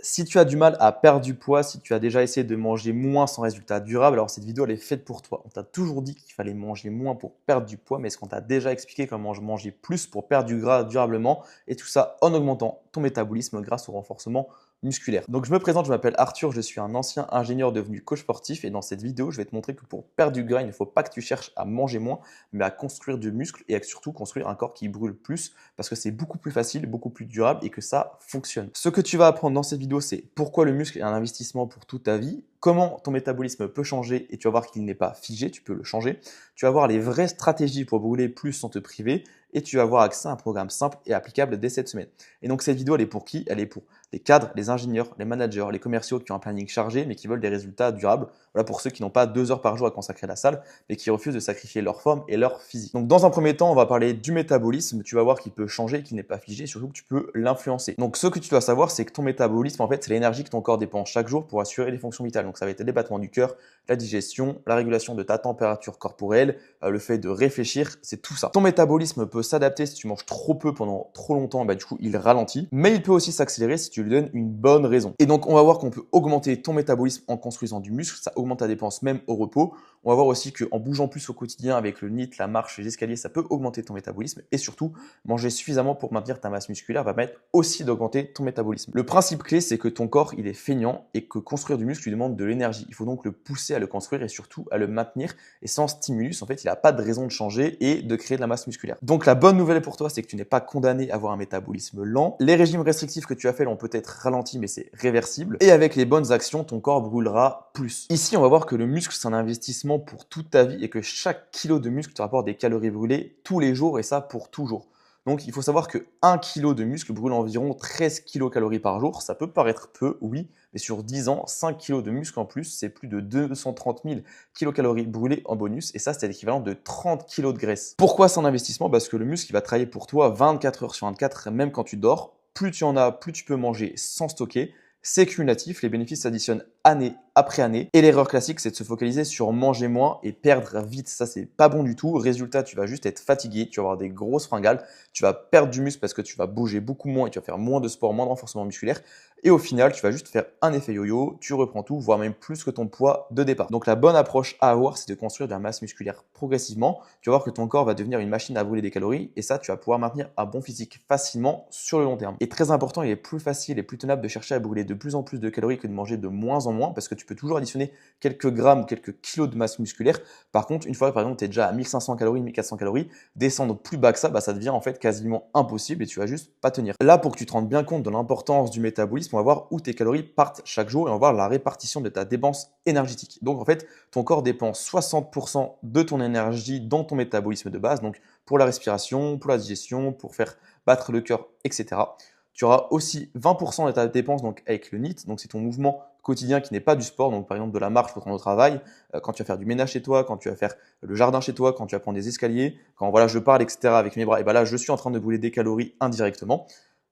Si tu as du mal à perdre du poids, si tu as déjà essayé de manger moins sans résultat durable, alors cette vidéo elle est faite pour toi. On t'a toujours dit qu'il fallait manger moins pour perdre du poids, mais est-ce qu'on t'a déjà expliqué comment manger plus pour perdre du gras durablement et tout ça en augmentant ton métabolisme grâce au renforcement musculaire. Donc je me présente, je m'appelle Arthur, je suis un ancien ingénieur devenu coach sportif et dans cette vidéo, je vais te montrer que pour perdre du gras, il ne faut pas que tu cherches à manger moins, mais à construire du muscle et à surtout construire un corps qui brûle plus parce que c'est beaucoup plus facile, beaucoup plus durable et que ça fonctionne. Ce que tu vas apprendre dans cette vidéo, c'est pourquoi le muscle est un investissement pour toute ta vie, comment ton métabolisme peut changer et tu vas voir qu'il n'est pas figé, tu peux le changer. Tu vas voir les vraies stratégies pour brûler plus sans te priver et tu vas avoir accès à un programme simple et applicable dès cette semaine. Et donc cette vidéo, elle est pour qui? Elle est pour les cadres, les ingénieurs, les managers, les commerciaux qui ont un planning chargé mais qui veulent des résultats durables. Voilà pour ceux qui n'ont pas 2 heures par jour à consacrer à la salle mais qui refusent de sacrifier leur forme et leur physique. Donc dans un premier temps, on va parler du métabolisme. Tu vas voir qu'il peut changer, qu'il n'est pas figé et surtout que tu peux l'influencer. Donc ce que tu dois savoir, c'est que ton métabolisme, en fait, c'est l'énergie que ton corps dépense chaque jour pour assurer les fonctions vitales. Donc ça va être les battements du cœur, la digestion, la régulation de ta température corporelle, le fait de réfléchir, c'est tout ça. Ton métabolisme peut s'adapter si tu manges trop peu pendant trop longtemps, du coup il ralentit, mais il peut aussi s'accélérer si tu lui donnes une bonne raison. Et donc on va voir qu'on peut augmenter ton métabolisme en construisant du muscle, ça augmente ta dépense même au repos. On va voir aussi qu'en bougeant plus au quotidien avec le NEAT, la marche, les escaliers, ça peut augmenter ton métabolisme et surtout manger suffisamment pour maintenir ta masse musculaire va permettre aussi d'augmenter ton métabolisme. Le principe clé, c'est que ton corps il est feignant et que construire du muscle lui demande de l'énergie. Il faut donc le pousser à le construire et surtout à le maintenir. Et sans stimulus, en fait, il n'a pas de raison de changer et de créer de la masse musculaire. Donc la bonne nouvelle pour toi, c'est que tu n'es pas condamné à avoir un métabolisme lent. Les régimes restrictifs que tu as fait l'ont peut-être ralenti, mais c'est réversible. Et avec les bonnes actions, ton corps brûlera plus. Ici, on va voir que le muscle, c'est un investissement pour toute ta vie et que chaque kilo de muscle te rapporte des calories brûlées tous les jours et ça pour toujours. Donc, il faut savoir que 1 kg de muscle brûle environ 13 kilocalories par jour. Ça peut paraître peu, oui, mais sur 10 ans, 5 kg de muscle en plus, c'est plus de 230 000 kilocalories brûlées en bonus. Et ça, c'est l'équivalent de 30 kg de graisse. Pourquoi c'est un investissement? Parce que le muscle, il va travailler pour toi 24 heures sur 24, même quand tu dors. Plus tu en as, plus tu peux manger sans stocker. C'est cumulatif, les bénéfices s'additionnent année après année. Et l'erreur classique, c'est de se focaliser sur manger moins et perdre vite. Ça, c'est pas bon du tout. Résultat, tu vas juste être fatigué, tu vas avoir des grosses fringales, tu vas perdre du muscle parce que tu vas bouger beaucoup moins et tu vas faire moins de sport, moins de renforcement musculaire. Et au final, tu vas juste faire un effet yo-yo, tu reprends tout, voire même plus que ton poids de départ. Donc la bonne approche à avoir, c'est de construire de la masse musculaire progressivement. Tu vas voir que ton corps va devenir une machine à brûler des calories et ça, tu vas pouvoir maintenir un bon physique facilement sur le long terme. Et très important, il est plus facile et plus tenable de chercher à brûler de plus en plus de calories que de manger de moins en moins parce que tu peux toujours additionner quelques grammes ou quelques kilos de masse musculaire. Par contre, une fois par exemple tu es déjà à 1500 calories, 1400 calories, descendre plus bas que ça, ça devient en fait quasiment impossible et tu vas juste pas tenir. Là, pour que tu te rendes bien compte de l'importance du métabolisme, on va voir où tes calories partent chaque jour et on va voir la répartition de ta dépense énergétique. Donc en fait, ton corps dépense 60% de ton énergie dans ton métabolisme de base, donc pour la respiration, pour la digestion, pour faire battre le cœur, etc. Tu auras aussi 20% de ta dépense donc avec le NEAT, donc c'est ton mouvement quotidien qui n'est pas du sport, donc par exemple de la marche pour ton travail, quand tu vas faire du ménage chez toi, quand tu vas faire le jardin chez toi, quand tu vas prendre des escaliers, quand voilà, je parle, etc. avec mes bras, et là je suis en train de brûler des calories indirectement.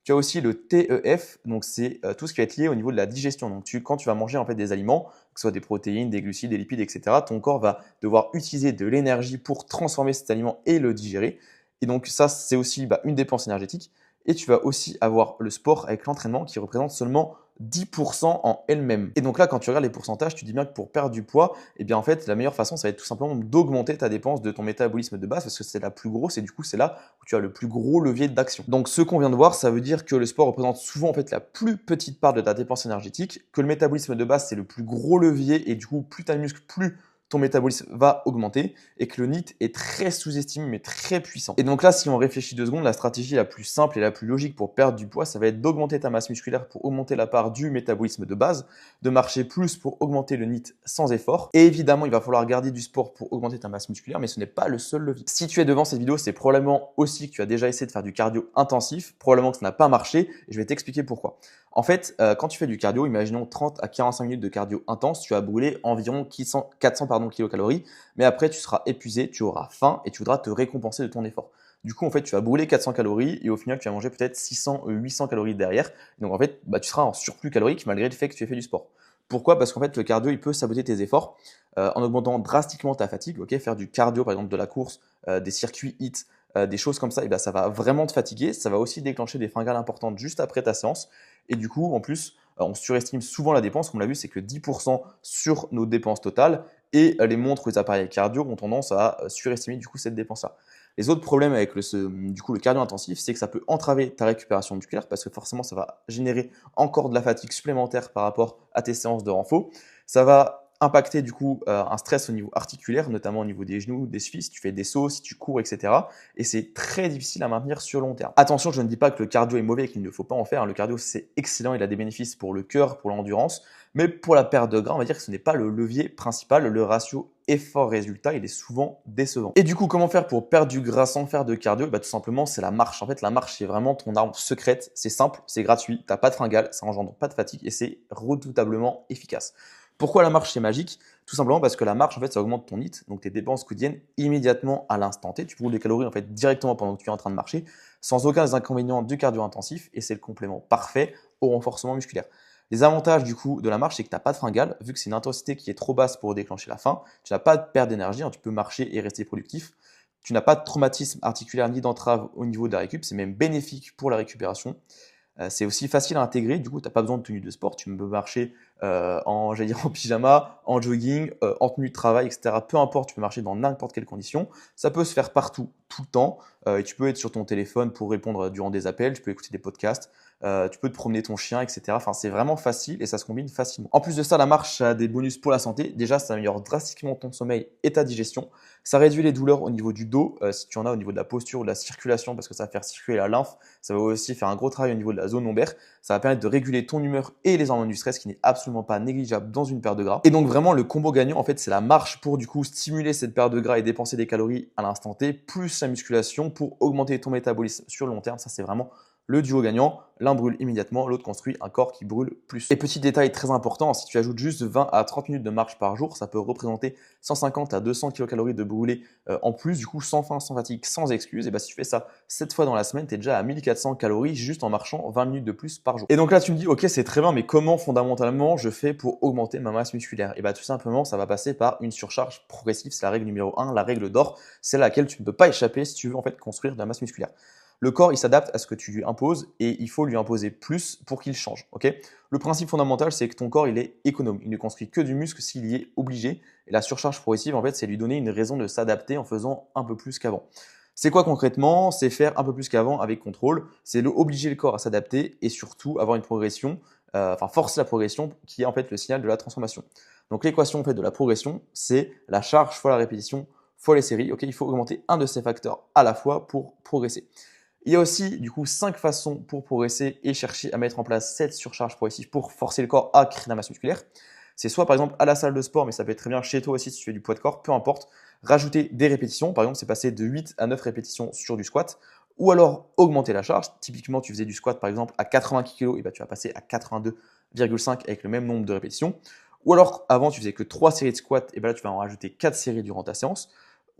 Tu as aussi le TEF, donc c'est tout ce qui va être lié au niveau de la digestion. Donc quand tu vas manger en fait des aliments, que ce soit des protéines, des glucides, des lipides, etc., ton corps va devoir utiliser de l'énergie pour transformer cet aliment et le digérer. Et donc ça, c'est aussi une dépense énergétique. Et tu vas aussi avoir le sport avec l'entraînement qui représente seulement 10% en elle-même. Et donc là, quand tu regardes les pourcentages, tu dis bien que pour perdre du poids, en fait, la meilleure façon, ça va être tout simplement d'augmenter ta dépense de ton métabolisme de base parce que c'est la plus grosse et du coup, c'est là où tu as le plus gros levier d'action. Donc, ce qu'on vient de voir, ça veut dire que le sport représente souvent en fait la plus petite part de ta dépense énergétique, que le métabolisme de base, c'est le plus gros levier et du coup, plus tu as de muscles, plus ton métabolisme va augmenter et que le NEAT est très sous-estimé mais très puissant. Et donc là, si on réfléchit 2 secondes, la stratégie la plus simple et la plus logique pour perdre du poids, ça va être d'augmenter ta masse musculaire pour augmenter la part du métabolisme de base, de marcher plus pour augmenter le NEAT sans effort. Et évidemment, il va falloir garder du sport pour augmenter ta masse musculaire, mais ce n'est pas le seul levier. Si tu es devant cette vidéo, c'est probablement aussi que tu as déjà essayé de faire du cardio intensif, probablement que ça n'a pas marché, et je vais t'expliquer pourquoi. En fait, quand tu fais du cardio, imaginons 30 à 45 minutes de cardio intense, tu vas brûler environ 400 kilocalories, mais après tu seras épuisé, tu auras faim et tu voudras te récompenser de ton effort. Du coup, en fait, tu vas brûler 400 calories et au final, tu vas manger peut-être 600 ou 800 calories derrière. Donc, en fait, tu seras en surplus calorique malgré le fait que tu aies fait du sport. Pourquoi? Parce qu'en fait, le cardio, il peut saboter tes efforts en augmentant drastiquement ta fatigue. Ok, faire du cardio, par exemple de la course, des circuits HIIT, des choses comme ça, ça va vraiment te fatiguer. Ça va aussi déclencher des fringales importantes juste après ta séance. Et du coup, en plus, on surestime souvent la dépense. Comme on l'a vu, c'est que 10% sur nos dépenses totales et les montres ou les appareils cardio ont tendance à surestimer du coup cette dépense-là. Les autres problèmes avec le cardio intensif, c'est que ça peut entraver ta récupération musculaire parce que forcément, ça va générer encore de la fatigue supplémentaire par rapport à tes séances de renfo. Ça va impacter du coup un stress au niveau articulaire, notamment au niveau des genoux, des chevilles, si tu fais des sauts, si tu cours, etc. Et c'est très difficile à maintenir sur long terme. Attention, je ne dis pas que le cardio est mauvais et qu'il ne faut pas en faire. Le cardio, c'est excellent, il a des bénéfices pour le cœur, pour l'endurance, mais pour la perte de gras, on va dire que ce n'est pas le levier principal. Le ratio effort-résultat, il est souvent décevant. Et du coup, comment faire pour perdre du gras sans faire de cardio? Tout simplement, c'est la marche. En fait, la marche, c'est vraiment ton arme secrète. C'est simple, c'est gratuit, tu n'as pas de fringale, ça engendre pas de fatigue et c'est redoutablement efficace. Pourquoi la marche c'est magique? Tout simplement parce que la marche en fait ça augmente ton HIIT, donc tes dépenses quotidiennes immédiatement à l'instant T. Tu brûles des calories en fait directement pendant que tu es en train de marcher, sans aucun des inconvénients du cardio intensif et c'est le complément parfait au renforcement musculaire. Les avantages du coup de la marche, c'est que tu n'as pas de fringale, vu que c'est une intensité qui est trop basse pour déclencher la faim, tu n'as pas de perte d'énergie, tu peux marcher et rester productif. Tu n'as pas de traumatisme articulaire ni d'entrave au niveau de la récup, c'est même bénéfique pour la récupération. C'est aussi facile à intégrer, du coup, tu n'as pas besoin de tenue de sport, tu peux marcher en pyjama, en jogging, en tenue de travail, etc. Peu importe, tu peux marcher dans n'importe quelle condition. Ça peut se faire partout, tout le temps. Et tu peux être sur ton téléphone pour répondre durant des appels, tu peux écouter des podcasts, tu peux te promener ton chien, etc. Enfin, c'est vraiment facile et ça se combine facilement. En plus de ça, la marche a des bonus pour la santé. Déjà, ça améliore drastiquement ton sommeil et ta digestion. Ça réduit les douleurs au niveau du dos, si tu en as au niveau de la posture ou de la circulation, parce que ça va faire circuler la lymphe. Ça va aussi faire un gros travail au niveau de la zone lombaire. Ça va permettre de réguler ton humeur et les hormones du stress, qui n'est absolument pas négligeable dans une perte de gras. Et donc vraiment, le combo gagnant, en fait, c'est la marche pour du coup stimuler cette perte de gras et dépenser des calories à l'instant T, plus la musculation pour augmenter ton métabolisme sur le long terme. Ça, c'est vraiment le duo gagnant. L'un brûle immédiatement, l'autre construit un corps qui brûle plus. Et petit détail très important, si tu ajoutes juste 20 à 30 minutes de marche par jour, ça peut représenter 150 à 200 kcal de brûlé en plus, du coup sans faim, sans fatigue, sans excuse. Et si tu fais ça 7 fois dans la semaine, tu es déjà à 1400 calories juste en marchant 20 minutes de plus par jour. Et donc là, tu me dis, ok, c'est très bien, mais comment fondamentalement je fais pour augmenter ma masse musculaire? Et tout simplement, ça va passer par une surcharge progressive. C'est la règle numéro 1, la règle d'or. C'est laquelle tu ne peux pas échapper si tu veux en fait construire de la masse musculaire. Le corps, il s'adapte à ce que tu lui imposes et il faut lui imposer plus pour qu'il change. Le principe fondamental, c'est que ton corps, il est économe. Il ne construit que du muscle s'il y est obligé. Et la surcharge progressive, en fait, c'est lui donner une raison de s'adapter en faisant un peu plus qu'avant. C'est quoi concrètement? C'est faire un peu plus qu'avant avec contrôle. C'est obliger le corps à s'adapter et surtout avoir une progression, forcer la progression qui est en fait le signal de la transformation. Donc l'équation en fait, de la progression, c'est la charge fois la répétition fois les séries. Il faut augmenter un de ces facteurs à la fois pour progresser. Il y a aussi du coup 5 façons pour progresser et chercher à mettre en place cette surcharge progressive pour forcer le corps à créer de la masse musculaire. C'est soit par exemple à la salle de sport, mais ça peut être très bien chez toi aussi si tu fais du poids de corps, peu importe. Rajouter des répétitions, par exemple c'est passer de 8 à 9 répétitions sur du squat. Ou alors augmenter la charge. Typiquement tu faisais du squat par exemple à 80 kg, et tu vas passer à 82,5 avec le même nombre de répétitions. Ou alors avant tu faisais que 3 séries de squat, et là tu vas en rajouter 4 séries durant ta séance.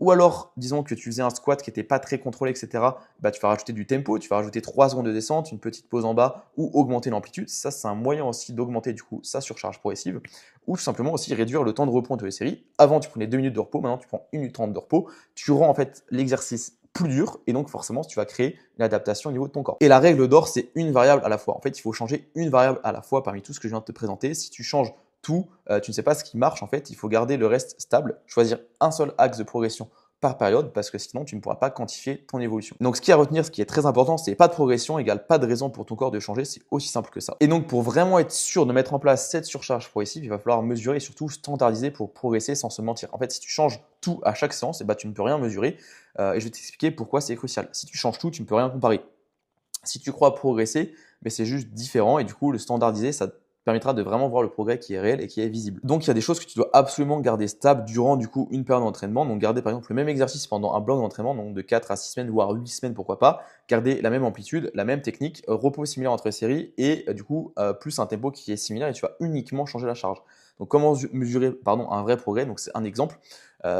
Ou alors, disons que tu faisais un squat qui n'était pas très contrôlé, etc. Tu vas rajouter du tempo, tu vas rajouter 3 secondes de descente, une petite pause en bas ou augmenter l'amplitude. Ça, c'est un moyen aussi d'augmenter du coup sa surcharge progressive. Ou tout simplement aussi réduire le temps de repos entre les séries. Avant, tu prenais 2 minutes de repos, maintenant tu prends 1 minute 30 de repos. Tu rends en fait l'exercice plus dur et donc forcément tu vas créer une adaptation au niveau de ton corps. Et la règle d'or, c'est une variable à la fois. En fait, il faut changer une variable à la fois parmi tout ce que je viens de te présenter. Si tu changes tout, tu ne sais pas ce qui marche en fait, il faut garder le reste stable, choisir un seul axe de progression par période parce que sinon tu ne pourras pas quantifier ton évolution. Donc ce qui est à retenir, ce qui est très important, c'est pas de progression égale pas de raison pour ton corps de changer, c'est aussi simple que ça. Et donc pour vraiment être sûr de mettre en place cette surcharge progressive, il va falloir mesurer et surtout standardiser pour progresser sans se mentir. En fait, si tu changes tout à chaque séance, tu ne peux rien mesurer et je vais t'expliquer pourquoi c'est crucial. Si tu changes tout, tu ne peux rien comparer. Si tu crois progresser, mais c'est juste différent et du coup le standardiser, ça permettra de vraiment voir le progrès qui est réel et qui est visible. Donc il y a des choses que tu dois absolument garder stables durant du coup une période d'entraînement. Donc garder par exemple le même exercice pendant un bloc d'entraînement, donc de 4 à 6 semaines, voire 8 semaines, pourquoi pas. Garder la même amplitude, la même technique, repos similaire entre les séries et du coup plus un tempo qui est similaire et tu vas uniquement changer la charge. Donc comment mesurer un vrai progrès? Donc c'est un exemple.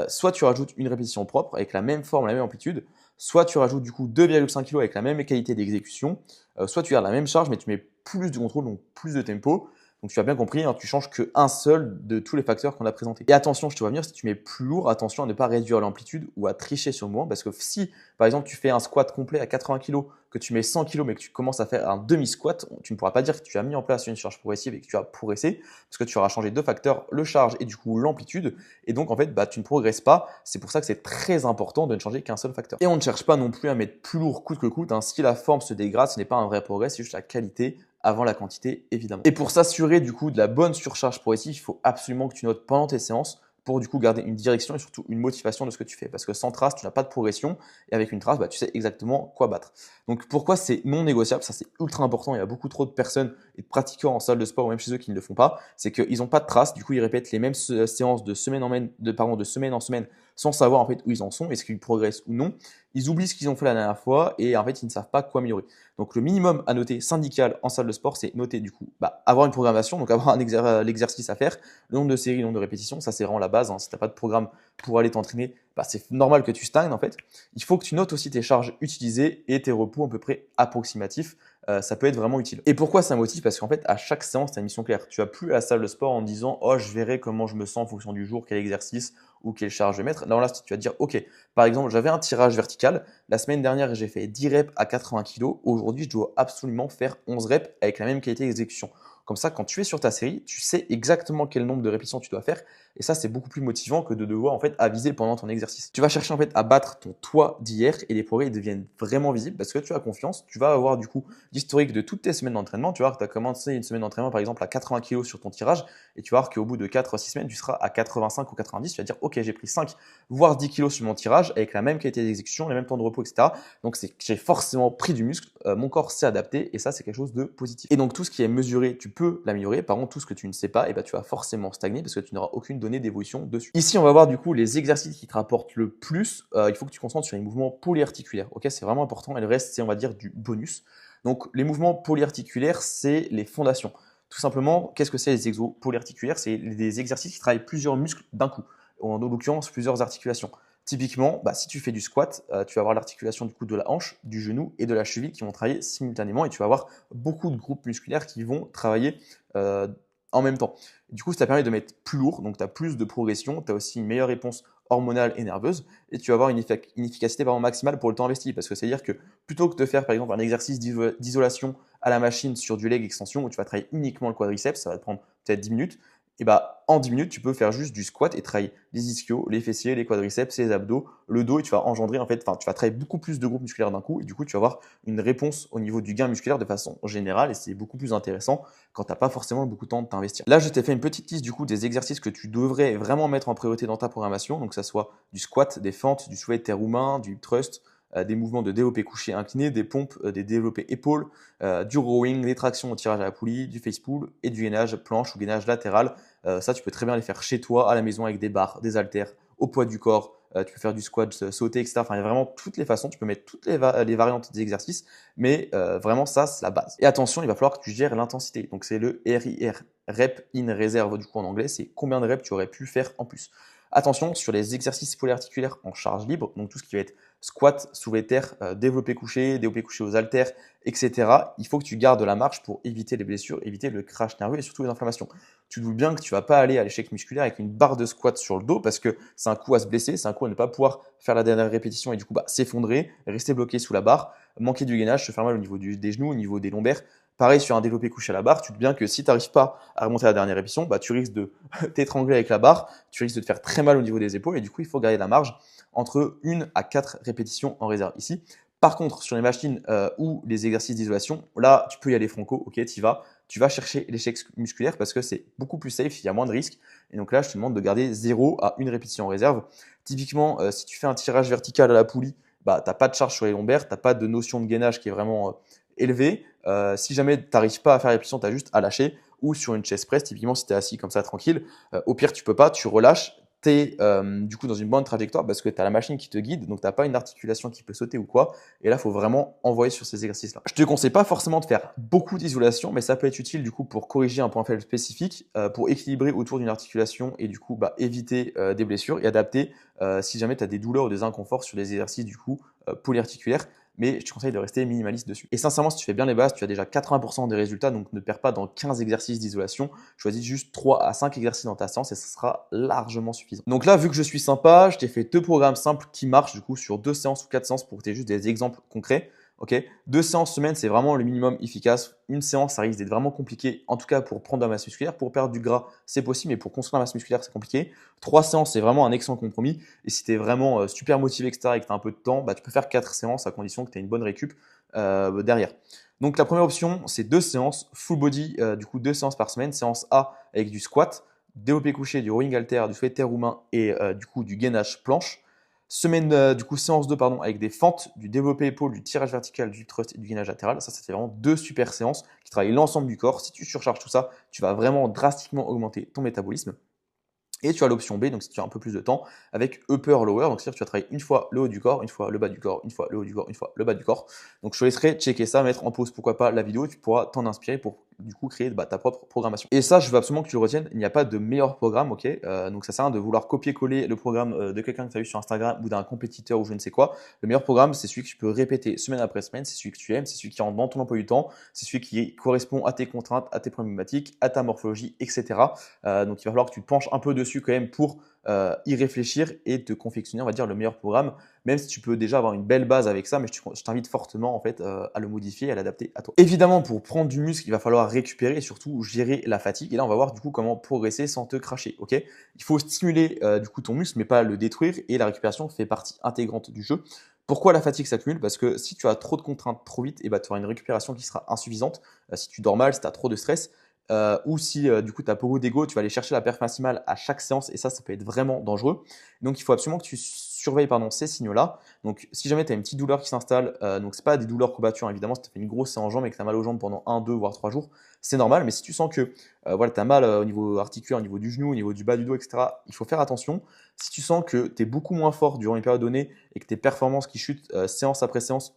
Soit tu rajoutes une répétition propre avec la même forme, la même amplitude, soit tu rajoutes du coup 2,5 kg avec la même qualité d'exécution, soit tu gardes la même charge mais tu mets plus de contrôle, donc plus de tempo. Donc tu as bien compris, tu changes qu'un seul de tous les facteurs qu'on a présentés. Et attention, je te vois venir, si tu mets plus lourd, attention à ne pas réduire l'amplitude ou à tricher sur le mouvement, parce que si par exemple tu fais un squat complet à 80 kg que tu mets 100 kg mais que tu commences à faire un demi-squat, tu ne pourras pas dire que tu as mis en place une charge progressive et que tu as progressé parce que tu auras changé deux facteurs, le charge et du coup l'amplitude. Et donc en fait, tu ne progresses pas. C'est pour ça que c'est très important de ne changer qu'un seul facteur. Et on ne cherche pas non plus à mettre plus lourd coûte que coûte. Si la forme se dégrade, ce n'est pas un vrai progrès, c'est juste la qualité avant la quantité évidemment. Et pour s'assurer du coup de la bonne surcharge progressive, il faut absolument que tu notes pendant tes séances pour du coup garder une direction et surtout une motivation de ce que tu fais. Parce que sans trace, tu n'as pas de progression et avec une trace, tu sais exactement quoi battre. Donc pourquoi c'est non négociable? Ça c'est ultra important. Il y a beaucoup trop de personnes et de pratiquants en salle de sport ou même chez eux qui ne le font pas. C'est qu'ils n'ont pas de trace. Du coup, ils répètent les mêmes séances de semaine en semaine sans savoir en fait où ils en sont, est-ce qu'ils progressent ou non. Ils oublient ce qu'ils ont fait la dernière fois et en fait, ils ne savent pas quoi améliorer. Donc le minimum à noter syndical en salle de sport, c'est noter du coup avoir une programmation, donc avoir l'exercice à faire, le nombre de séries, le nombre de répétitions, ça c'est vraiment la base. Si tu n'as pas de programme pour aller t'entraîner, c'est normal que tu stagnes en fait. Il faut que tu notes aussi tes charges utilisées et tes repos à peu près approximatifs. Ça peut être vraiment utile. Et pourquoi ça motive? Parce qu'en fait, à chaque séance, tu as une mission claire. Tu vas plus à la salle de sport en disant oh, je verrai comment je me sens en fonction du jour, quel exercice ou quelle charge je vais mettre. Là, tu vas te dire ok, par exemple, j'avais un tirage vertical. La semaine dernière, j'ai fait 10 reps à 80 kg. Aujourd'hui, je dois absolument faire 11 reps avec la même qualité d'exécution. Comme ça, quand tu es sur ta série, tu sais exactement quel nombre de répétitions tu dois faire. Et ça, c'est beaucoup plus motivant que de devoir en fait aviser pendant ton exercice. Tu vas chercher en fait à battre ton toi d'hier et les progrès deviennent vraiment visibles parce que tu as confiance. Tu vas avoir du coup l'historique de toutes tes semaines d'entraînement. Tu vas voir que tu as commencé une semaine d'entraînement par exemple à 80 kg sur ton tirage et tu vas voir qu'au bout de 4-6 semaines, tu seras à 85 ou 90. Tu vas dire ok, j'ai pris 5 voire 10 kg sur mon tirage avec la même qualité d'exécution, les mêmes temps de repos, etc. Donc j'ai forcément pris du muscle. Mon corps s'est adapté et ça, c'est quelque chose de positif. Et donc tout ce qui est mesuré, tu peux l'améliorer. Par contre, tout ce que tu ne sais pas, tu vas forcément stagner parce que tu n'auras aucune donnée d'évolution dessus. Ici, on va voir du coup les exercices qui te rapportent le plus. Il faut que tu te concentres sur les mouvements polyarticulaires. Ok, c'est vraiment important. Et le reste, c'est on va dire du bonus. Donc les mouvements polyarticulaires, c'est les fondations. Tout simplement, qu'est-ce que c'est les exos polyarticulaires? C'est des exercices qui travaillent plusieurs muscles d'un coup. En l'occurrence, plusieurs articulations. Typiquement, si tu fais du squat, tu vas avoir l'articulation du coup de la hanche, du genou et de la cheville qui vont travailler simultanément et tu vas avoir beaucoup de groupes musculaires qui vont travailler en même temps. Du coup, ça permet de mettre plus lourd, donc tu as plus de progression, tu as aussi une meilleure réponse hormonale et nerveuse et tu vas avoir une efficacité vraiment maximale pour le temps investi parce que c'est-à-dire que plutôt que de faire par exemple un exercice d'isolation à la machine sur du leg extension où tu vas travailler uniquement le quadriceps, ça va te prendre peut-être 10 minutes, et en 10 minutes, tu peux faire juste du squat et travailler les ischios, les fessiers, les quadriceps, les abdos, le dos et tu vas engendrer tu vas travailler beaucoup plus de groupes musculaires d'un coup et du coup, tu vas avoir une réponse au niveau du gain musculaire de façon générale et c'est beaucoup plus intéressant quand tu n'as pas forcément beaucoup de temps de t'investir. Là, je t'ai fait une petite liste du coup des exercices que tu devrais vraiment mettre en priorité dans ta programmation, donc que ça soit du squat, des fentes, du soulevé de terre roumain, du thrust, des mouvements de développé couché incliné, des pompes, des développés épaules, du rowing, des tractions au tirage à la poulie, du face pull et du gainage planche ou gainage latéral. Ça, tu peux très bien les faire chez toi, à la maison, avec des barres, des haltères, au poids du corps. Tu peux faire du squat, sauter, etc. Enfin, il y a vraiment toutes les façons. Tu peux mettre toutes les variantes des exercices, mais vraiment, ça, c'est la base. Et attention, il va falloir que tu gères l'intensité. Donc, c'est le RIR, Rep in Reserve, du coup, en anglais. C'est combien de reps tu aurais pu faire en plus. Attention sur les exercices polyarticulaires en charge libre, donc tout ce qui va être squat, soulevé de terre, développé couché aux haltères, etc. Il faut que tu gardes la marche pour éviter les blessures, éviter le crash nerveux et surtout les inflammations. Tu te doutes bien que tu ne vas pas aller à l'échec musculaire avec une barre de squat sur le dos parce que c'est un coup à se blesser, c'est un coup à ne pas pouvoir faire la dernière répétition et du coup s'effondrer, rester bloqué sous la barre, manquer du gainage, se faire mal au niveau des genoux, au niveau des lombaires. Pareil sur un développé couché à la barre, tu te doutes bien que si tu n'arrives pas à remonter à la dernière répétition, tu risques de t'étrangler avec la barre, tu risques de te faire très mal au niveau des épaules et du coup, il faut garder la marge entre 1 à 4 répétitions en réserve ici. Par contre, sur les machines ou les exercices d'isolation, là, tu peux y aller franco, ok, tu vas chercher l'échec musculaire parce que c'est beaucoup plus safe, il y a moins de risques. Et donc là, je te demande de garder 0 à 1 répétition en réserve. Typiquement, si tu fais un tirage vertical à la poulie, tu n'as pas de charge sur les lombaires, tu n'as pas de notion de gainage qui est vraiment élevée. Si jamais tu n'arrives pas à faire la répétition, tu as juste à lâcher. Ou sur une chest press, typiquement si tu es assis comme ça tranquille, au pire tu peux pas, tu relâches, tu es du coup dans une bonne trajectoire parce que tu as la machine qui te guide, donc tu n'as pas une articulation qui peut sauter ou quoi. Et là, il faut vraiment envoyer sur ces exercices-là. Je te conseille pas forcément de faire beaucoup d'isolation, mais ça peut être utile du coup pour corriger un point faible spécifique, pour équilibrer autour d'une articulation et du coup éviter des blessures et adapter si jamais tu as des douleurs ou des inconforts sur des exercices du coup polyarticulaires. Mais je te conseille de rester minimaliste dessus. Et sincèrement, si tu fais bien les bases, tu as déjà 80% des résultats, donc ne perds pas dans 15 exercices d'isolation. Choisis juste 3 à 5 exercices dans ta séance et ça sera largement suffisant. Donc là, vu que je suis sympa, je t'ai fait 2 programmes simples qui marchent du coup sur 2 séances ou 4 séances pour que tu aies juste des exemples concrets. Ok, 2 séances semaine, c'est vraiment le minimum efficace. Une séance, ça risque d'être vraiment compliqué. En tout cas, pour prendre de la masse musculaire, pour perdre du gras, c'est possible, mais pour construire la masse musculaire, c'est compliqué. 3 séances, c'est vraiment un excellent compromis. Et si tu es vraiment super motivé, etc., et que tu as un peu de temps, bah, tu peux faire 4 séances à condition que tu aies une bonne récup derrière. Donc la première option, c'est 2 séances full body, du coup 2 séances par semaine. Séance A avec du squat, développé couché, du rowing halter, du soulevé de terre roumain et du coup du gainage planche. Semaine, du coup, séance 2, pardon, avec des fentes, du développé épaule, du tirage vertical, du thrust et du gainage latéral. Ça fait vraiment 2 super séances qui travaillent l'ensemble du corps. Si tu surcharges tout ça, tu vas vraiment drastiquement augmenter ton métabolisme. Et tu as l'option B, donc si tu as un peu plus de temps, avec upper lower, donc c'est-à-dire que tu vas travailler une fois le haut du corps, une fois le bas du corps, une fois le haut du corps, une fois le bas du corps. Donc je te laisserai checker ça, mettre en pause pourquoi pas la vidéo, et tu pourras t'en inspirer pour du coup créer ta propre programmation. Et ça, je veux absolument que tu le retiennes, il n'y a pas de meilleur programme, ok. Donc ça sert à rien de vouloir copier-coller le programme de quelqu'un que tu as vu sur Instagram ou d'un compétiteur ou je ne sais quoi. Le meilleur programme, c'est celui que tu peux répéter semaine après semaine, c'est celui que tu aimes, c'est celui qui rentre dans ton emploi du temps, c'est celui qui correspond à tes contraintes, à tes problématiques, à ta morphologie, etc. Donc il va falloir que tu te penches un peu dessus quand même pour y réfléchir et te confectionner, on va dire, le meilleur programme, même si tu peux déjà avoir une belle base avec ça, mais je t'invite fortement en fait à le modifier et à l'adapter à toi. Évidemment, pour prendre du muscle, il va falloir récupérer et surtout gérer la fatigue. Et là, on va voir du coup comment progresser sans te cracher. Ok, il faut stimuler du coup ton muscle, mais pas le détruire. Et la récupération fait partie intégrante du jeu. Pourquoi la fatigue s'accumule? Parce que si tu as trop de contraintes trop vite, et bah, tu auras une récupération qui sera insuffisante. Si tu dors mal, si tu as trop de stress, ou si du coup tu as beaucoup d'ego, tu vas aller chercher la perf maximale à chaque séance et ça peut être vraiment dangereux. Donc il faut absolument que tu surveilles ces signaux-là. Donc si jamais tu as une petite douleur qui s'installe, donc c'est pas des douleurs combattues, hein, évidemment, si tu as fait une grosse séance en jambes et que tu as mal aux jambes pendant 1, 2 voire 3 jours, c'est normal, mais si tu sens que voilà, tu as mal au niveau articulaire, au niveau du genou, au niveau du bas du dos, etc., il faut faire attention. Si tu sens que tu es beaucoup moins fort durant une période donnée et que tes performances qui chutent séance après séance,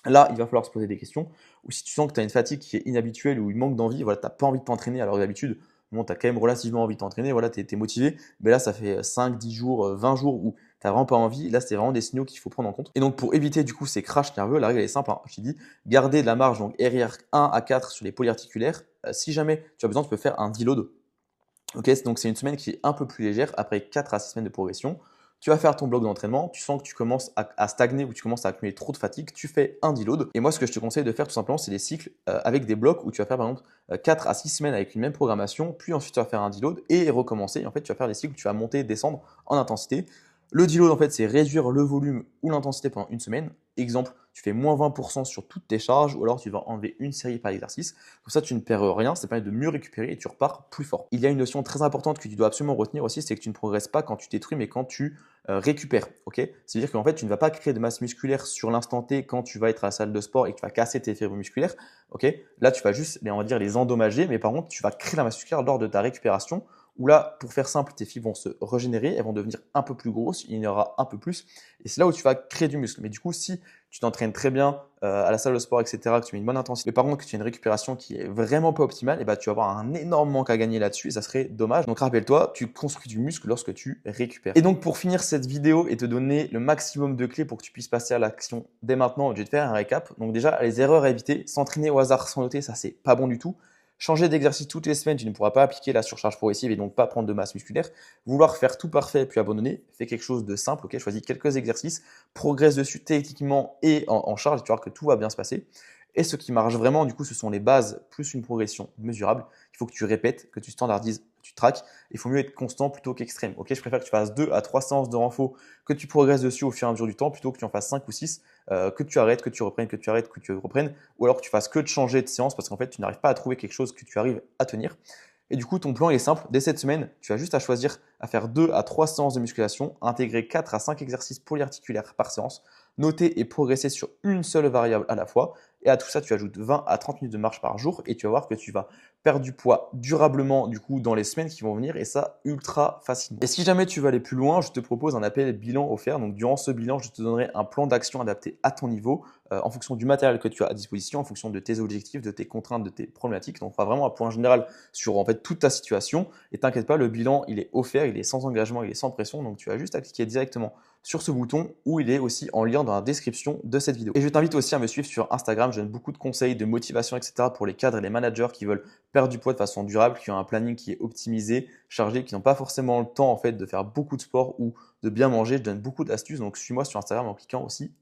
là, il va falloir se poser des questions. Ou si tu sens que tu as une fatigue qui est inhabituelle ou il manque d'envie, voilà, tu n'as pas envie de t'entraîner alors que d'habitude, bon, tu as quand même relativement envie de t'entraîner, voilà, tu es motivé. Mais là, ça fait 5, 10 jours, 20 jours où tu n'as vraiment pas envie. Là, c'est vraiment des signaux qu'il faut prendre en compte. Et donc, pour éviter du coup ces crashs nerveux, la règle est simple, hein, je t'ai dit, garder de la marge, donc RR 1 à 4 sur les polyarticulaires. Si jamais tu as besoin, tu peux faire un deload. Ok, donc c'est une semaine qui est un peu plus légère après 4 à 6 semaines de progression. Tu vas faire ton bloc d'entraînement, tu sens que tu commences à stagner ou tu commences à accumuler trop de fatigue, tu fais un deload. Et moi, ce que je te conseille de faire tout simplement, c'est des cycles avec des blocs où tu vas faire par exemple 4 à 6 semaines avec une même programmation, puis ensuite tu vas faire un deload et recommencer. Et en fait, tu vas faire des cycles où tu vas monter, descendre en intensité. Le deload, en fait, c'est réduire le volume ou l'intensité pendant une semaine. Exemple, tu fais moins 20% sur toutes tes charges ou alors tu vas enlever une série par exercice. Comme ça, tu ne perds rien, ça permet de mieux récupérer et tu repars plus fort. Il y a une notion très importante que tu dois absolument retenir aussi, c'est que tu ne progresses pas quand tu détruis, mais quand tu récupères. Okay, c'est-à-dire qu'en fait, tu ne vas pas créer de masse musculaire sur l'instant T quand tu vas être à la salle de sport et que tu vas casser tes fibres musculaires. Okay, là, tu vas juste, on va dire, les endommager, mais par contre, tu vas créer la masse musculaire lors de ta récupération où là, pour faire simple, tes fibres vont se régénérer, elles vont devenir un peu plus grosses, il y en aura un peu plus, et c'est là où tu vas créer du muscle. Mais du coup, si tu t'entraînes très bien à la salle de sport, etc., que tu mets une bonne intensité, mais par contre que tu as une récupération qui est vraiment pas optimale, et bah, tu vas avoir un énorme manque à gagner là-dessus, et ça serait dommage. Donc rappelle-toi, tu construis du muscle lorsque tu récupères. Et donc pour finir cette vidéo et te donner le maximum de clés pour que tu puisses passer à l'action dès maintenant, je vais te faire un récap. Donc déjà, les erreurs à éviter, s'entraîner au hasard sans noter, ça c'est pas bon du tout. Changer d'exercice toutes les semaines, tu ne pourras pas appliquer la surcharge progressive et donc pas prendre de masse musculaire. Vouloir faire tout parfait puis abandonner, fais quelque chose de simple, ok, choisis quelques exercices, progresse dessus techniquement et en charge, et tu vas voir que tout va bien se passer. Et ce qui marche vraiment, du coup, ce sont les bases plus une progression mesurable. Il faut que tu répètes, que tu standardises, que tu traques. Il faut mieux être constant plutôt qu'extrême. Ok, je préfère que tu fasses 2 à 3 séances de renfo, que tu progresses dessus au fur et à mesure du temps, plutôt que tu en fasses 5 ou 6, que tu arrêtes, que tu reprennes, que tu arrêtes, que tu reprennes, ou alors que tu fasses que de changer de séance parce qu'en fait, tu n'arrives pas à trouver quelque chose que tu arrives à tenir. Et du coup, ton plan est simple. Dès cette semaine, tu as juste à choisir à faire 2 à 3 séances de musculation, à intégrer 4 à 5 exercices polyarticulaires par séance, noter et progresser sur une seule variable à la fois. Et à tout ça, tu ajoutes 20 à 30 minutes de marche par jour et tu vas voir que tu vas perdre du poids durablement du coup dans les semaines qui vont venir et ça ultra facilement. Et si jamais tu veux aller plus loin, je te propose un appel bilan offert. Donc durant ce bilan, je te donnerai un plan d'action adapté à ton niveau en fonction du matériel que tu as à disposition, en fonction de tes objectifs, de tes contraintes, de tes problématiques. Donc on fera vraiment un point général sur en fait toute ta situation. Et t'inquiète pas, le bilan il est offert, il est sans engagement, il est sans pression. Donc tu as juste à cliquer directement sur ce bouton où il est aussi en lien dans la description de cette vidéo. Et je t'invite aussi à me suivre sur Instagram. Je donne beaucoup de conseils, de motivation, etc. pour les cadres et les managers qui veulent perdre du poids de façon durable, qui ont un planning qui est optimisé, chargé, qui n'ont pas forcément le temps en fait de faire beaucoup de sport ou de bien manger. Je donne beaucoup d'astuces. Donc suis-moi sur Instagram en cliquant aussi ici.